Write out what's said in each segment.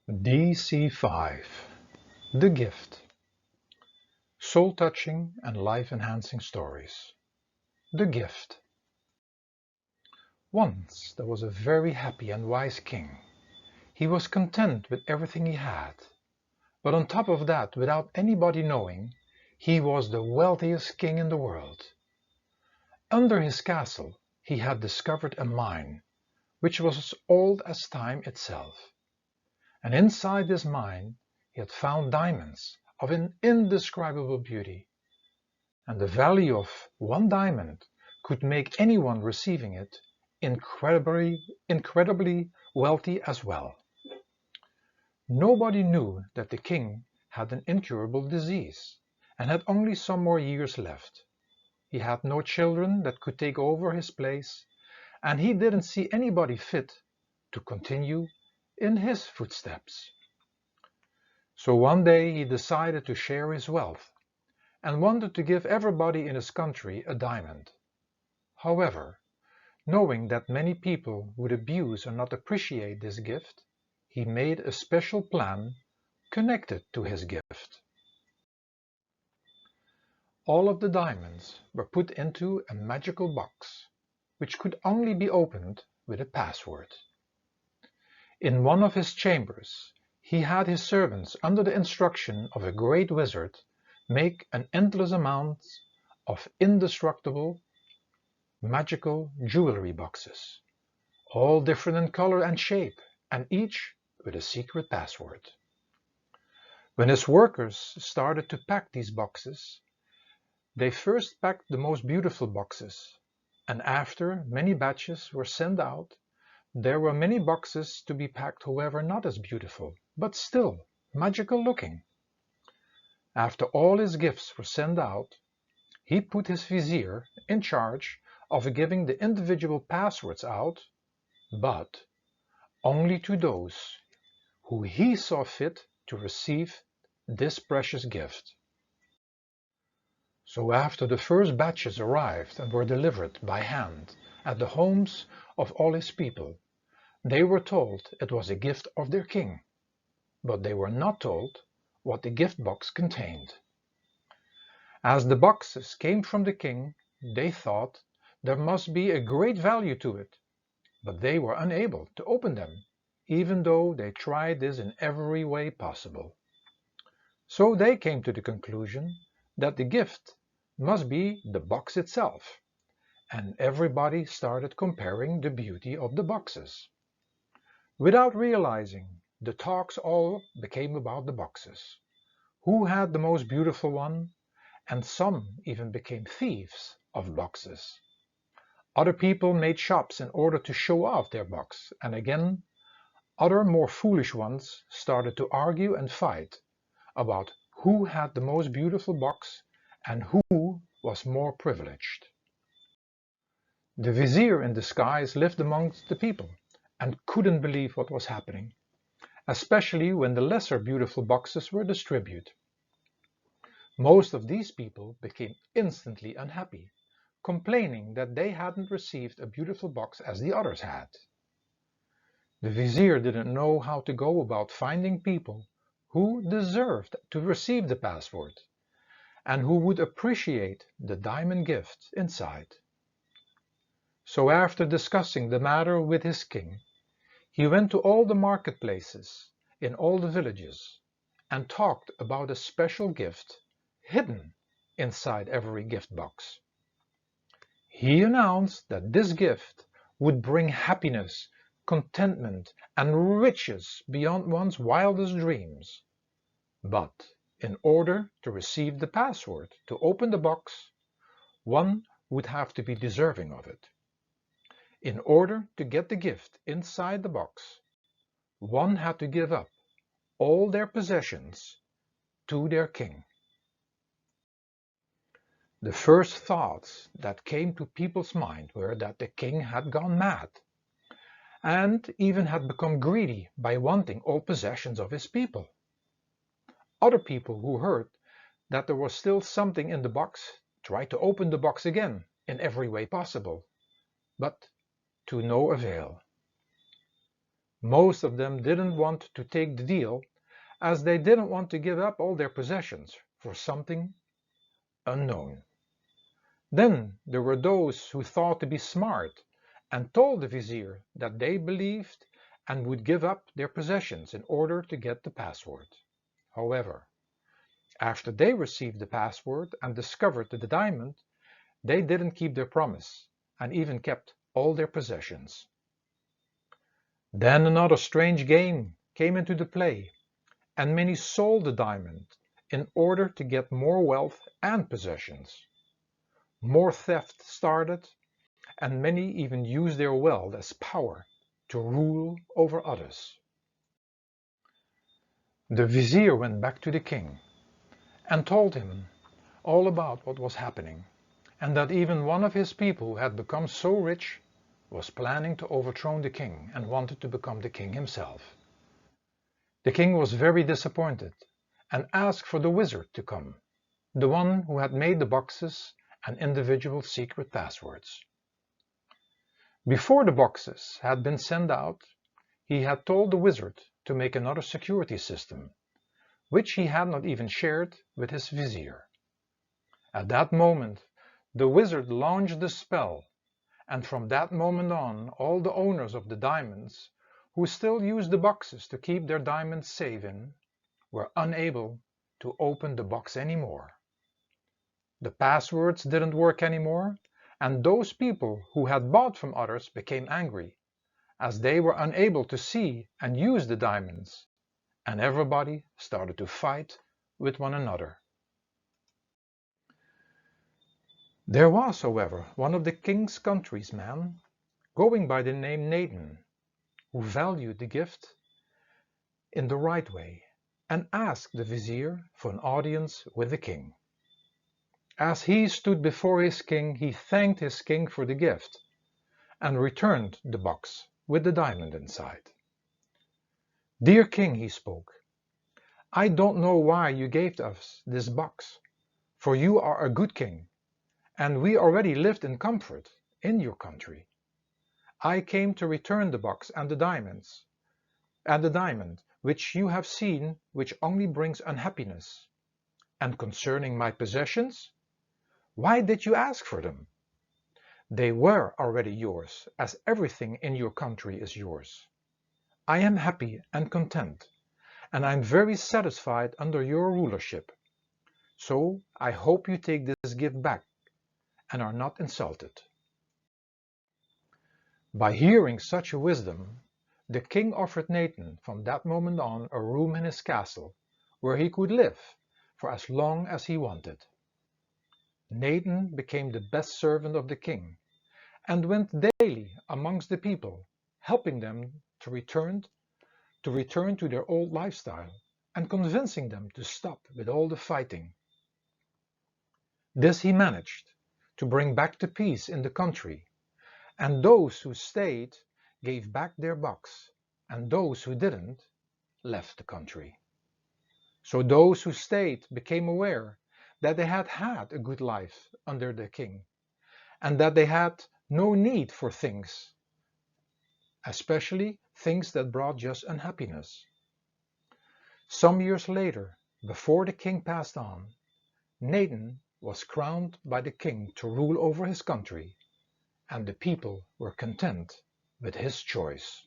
Dc5 The Gift. Soul-touching and life-enhancing stories. The Gift. Once there was a very happy and wise king. He was content with everything he had. But on top of that, without anybody knowing, he was the wealthiest king in the world. Under his castle he had discovered a mine, which was as old as time itself. And inside this mine he had found diamonds of an indescribable beauty, and the value of one diamond could make anyone receiving it incredibly wealthy as well. Nobody knew that the king had an incurable disease and had only some more years left. He had no children that could take over his place, and he didn't see anybody fit to continue in his footsteps. So one day he decided to share his wealth and wanted to give everybody in his country a diamond. However, knowing that many people would abuse or not appreciate this gift, he made a special plan connected to his gift. All of the diamonds were put into a magical box, which could only be opened with a password. In one of his chambers, he had his servants, under the instruction of a great wizard, make an endless amount of indestructible, magical jewelry boxes, all different in color and shape, and each with a secret password. When his workers started to pack these boxes, they first packed the most beautiful boxes, and after many batches were sent out, there were many boxes to be packed, however not as beautiful, but still magical looking. After all his gifts were sent out, he put his vizier in charge of giving the individual passwords out, but only to those who he saw fit to receive this precious gift. So after the first batches arrived and were delivered by hand at the homes of all his people, they were told it was a gift of their king, but they were not told what the gift box contained. As the boxes came from the king, they thought there must be a great value to it, but they were unable to open them, even though they tried this in every way possible. So they came to the conclusion that the gift must be the box itself, and everybody started comparing the beauty of the boxes. Without realizing, the talks all became about the boxes. Who had the most beautiful one? And some even became thieves of boxes. Other people made shops in order to show off their box, and again, other more foolish ones started to argue and fight about who had the most beautiful box and who was more privileged. The vizier in disguise lived amongst the people and couldn't believe what was happening, especially when the lesser beautiful boxes were distributed. Most of these people became instantly unhappy, complaining that they hadn't received a beautiful box as the others had. The vizier didn't know how to go about finding people who deserved to receive the password and who would appreciate the diamond gift inside. So after discussing the matter with his king, he went to all the marketplaces in all the villages and talked about a special gift hidden inside every gift box. He announced that this gift would bring happiness, contentment, and riches beyond one's wildest dreams. But in order to receive the password to open the box, one would have to be deserving of it. In order to get the gift inside the box, one had to give up all their possessions to their king. The first thoughts that came to people's mind were that the king had gone mad and even had become greedy by wanting all possessions of his people. Other people who heard that there was still something in the box tried to open the box again in every way possible, but to no avail. Most of them didn't want to take the deal, as they didn't want to give up all their possessions for something unknown. Then there were those who thought to be smart and told the vizier that they believed and would give up their possessions in order to get the password. However, after they received the password and discovered the diamond, they didn't keep their promise and even kept all their possessions. Then another strange game came into the play, and many sold the diamond in order to get more wealth and possessions. More theft started, and many even used their wealth as power to rule over others. The vizier went back to the king and told him all about what was happening, and that even one of his people who had become so rich was planning to overthrow the king and wanted to become the king himself. The king was very disappointed and asked for the wizard to come, the one who had made the boxes and individual secret passwords. Before the boxes had been sent out, he had told the wizard to make another security system, which he had not even shared with his vizier. At that moment, the wizard launched the spell, and from that moment on, all the owners of the diamonds, who still used the boxes to keep their diamonds safe in, were unable to open the box anymore. The passwords didn't work anymore, and those people who had bought from others became angry, as they were unable to see and use the diamonds, and everybody started to fight with one another. There was, however, one of the king's country's men, going by the name Nathan, who valued the gift in the right way, and asked the vizier for an audience with the king. As he stood before his king, he thanked his king for the gift, and returned the box with the diamond inside. "Dear king," he spoke, "I don't know why you gave us this box, for you are a good king, and we already lived in comfort in your country. I came to return the box and the diamond, which you have seen, which only brings unhappiness. And concerning my possessions, why did you ask for them? They were already yours, as everything in your country is yours. I am happy and content, and I am very satisfied under your rulership. So I hope you take this gift back and are not insulted." By hearing such a wisdom, the king offered Nathan from that moment on a room in his castle, where he could live for as long as he wanted. Nathan became the best servant of the king, and went daily amongst the people, helping them to return to their old lifestyle, and convincing them to stop with all the fighting. This he managed to bring back the peace in the country, and those who stayed gave back their box, and those who didn't left the country. So those who stayed became aware that they had had a good life under the king, and that they had no need for things, especially things that brought just unhappiness. Some years later, before the king passed on, Nathan was crowned by the king to rule over his country, and the people were content with his choice.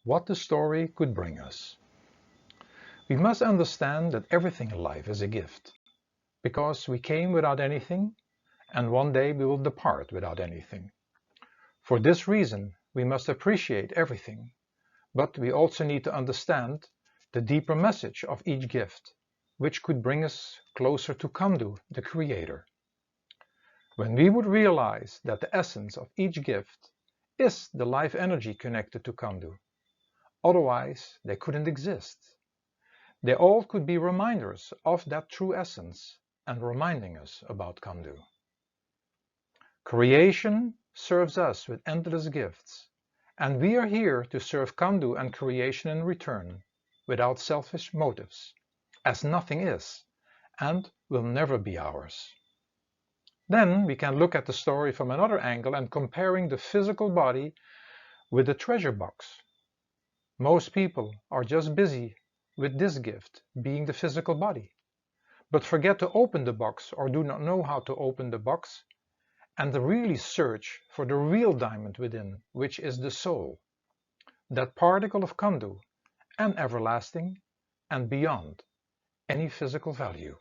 What the story could bring us. We must understand that everything in life is a gift, because we came without anything, and one day we will depart without anything. For this reason, we must appreciate everything, but we also need to understand the deeper message of each gift, which could bring us closer to Kandu, the Creator. When we would realize that the essence of each gift is the life energy connected to Kandu, otherwise they couldn't exist. They all could be reminders of that true essence and reminding us about Kandu. Creation serves us with endless gifts, and we are here to serve Kandu and creation in return, without selfish motives, as nothing is and will never be ours. Then we can look at the story from another angle and comparing the physical body with the treasure box Most people are just busy with this gift being the physical body, but forget to open the box or do not know how to open the box and to really search for the real diamond within, which is the soul, that particle of Kandu and everlasting and beyond any physical value.